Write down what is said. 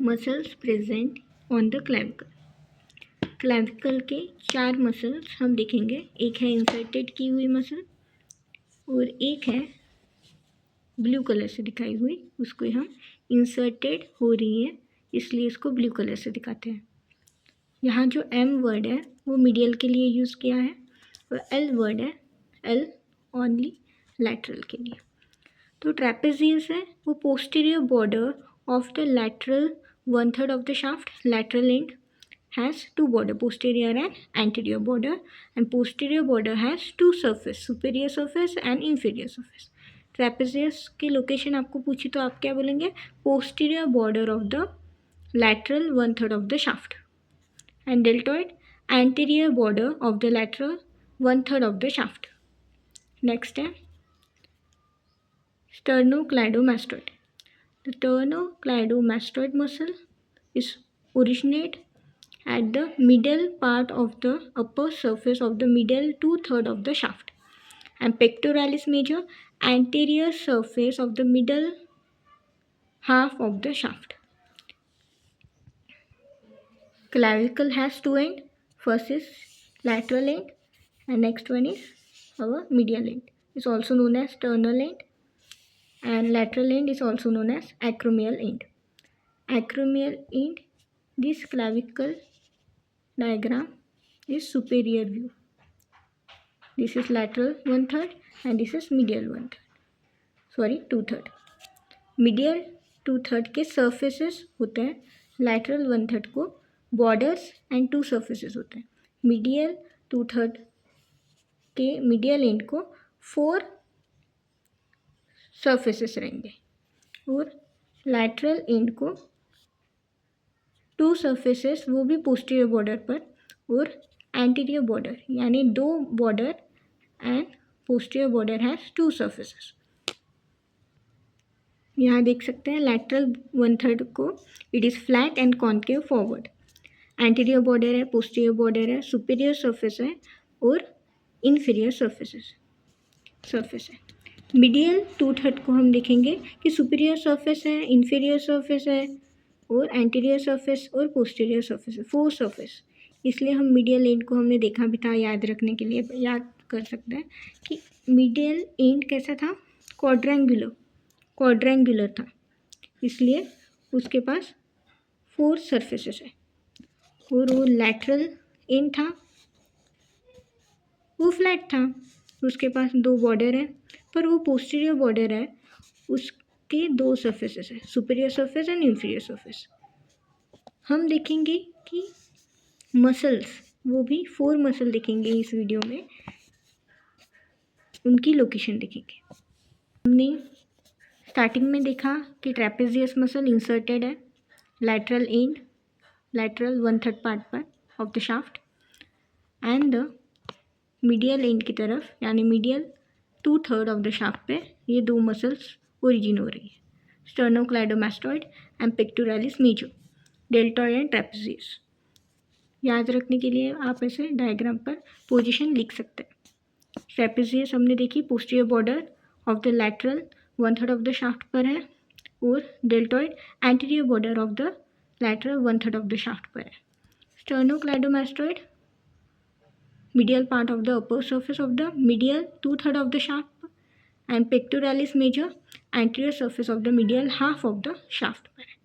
Muscles present on the clavicle. Clavicle के 4 muscles हम देखेंगे। एक है इंसर्टेड की हुई मसल और एक है ब्लू कलर से दिखाई हुई, उसको हम इंसर्टेड हो रही है इसलिए इसको ब्लू कलर से दिखाते हैं। यहाँ जो एम वर्ड है वो मीडियल के लिए यूज़ किया है और एल वर्ड है, एल ओनली लैटरल के लिए। तो ट्रेपेजियस है वो posterior border of the lateral 1/3 of the shaft. Lateral end has 2 border, posterior and anterior border, and posterior border has 2 surface, superior surface and inferior surface. Trapezius की location आपको पूछी तो आप क्या बोलेंगे? Posterior border of the lateral 1/3 of the shaft, and deltoid anterior border of the lateral 1/3 of the shaft. Next है sternocleidomastoid. The sternocleidomastoid muscle is originate at the middle part of the upper surface of the middle 2/3 of the shaft, and pectoralis major anterior surface of the middle half of the shaft. Clavicle has 2 ends. First is lateral end and next one is our medial end. It's also known as sternal end, and lateral end is also known as acromial end. Acromial end, this clavicle diagram is superior view. This is lateral 1/3 and this is medial 2/3. Medial 2/3 के surfaces होते हैं, lateral 1/3 को borders and 2 surfaces होते हैं. Medial 2/3 के medial end को 4 surfaces रहेंगे और lateral end को 2 surfaces, वो भी posterior border पर, और anterior border यानी 2 border and posterior border has 2 surfaces. यहाँ देख सकते हैं lateral 1/3 को it is flat and concave forward. Anterior border है, posterior border है, superior surface है और inferior surface है. Medial 2/3 को हम देखेंगे कि superior surface है, inferior surface है और anterior surface और posterior surface है, 4 surface. इसलिए हम medial end को हमने देखा भी था, याद रखने के लिए याद कर सकते हैं कि medial end कैसा था? क्वाड्रेंगुलर था, इसलिए उसके पास 4 surfaces है. और वो lateral end था, वो फ्लैट था, उसके पास 2 बॉर्डर है, पर वो पोस्टीरियर बॉर्डर है, उसके 2 सर्फेसेस है, superior surface and inferior surface. हम देखेंगे कि मसल्स, वो भी 4 मसल देखेंगे इस वीडियो में, उनकी लोकेशन देखेंगे. हमने स्टार्टिंग में देखा कि ट्रेपेजियस मसल इंसर्टेड है lateral end, lateral 1/3 पार्ट पर of the shaft, and the medial and की तरफ यानी मीडियल 2/3 ऑफ द शाफ्ट पे ये 2 मसल्स ओरिजिन हो रही है, sternocleidomastoid and pectoralis major, deltoid and trapezius. याद रखने के लिए आप ऐसे डायग्राम पर पोजीशन लिख सकते हैं. ट्रेपेजियस हमने देखी posterior border of the lateral 1/3 of the shaft पर है और deltoid anterior border of the lateral 1/3 of the shaft पर है. स्टर्नोक्लाइडोमास्टॉइड medial part of the upper surface of the medial 2/3 of the shaft, and pectoralis major anterior surface of the medial half of the shaft पर है.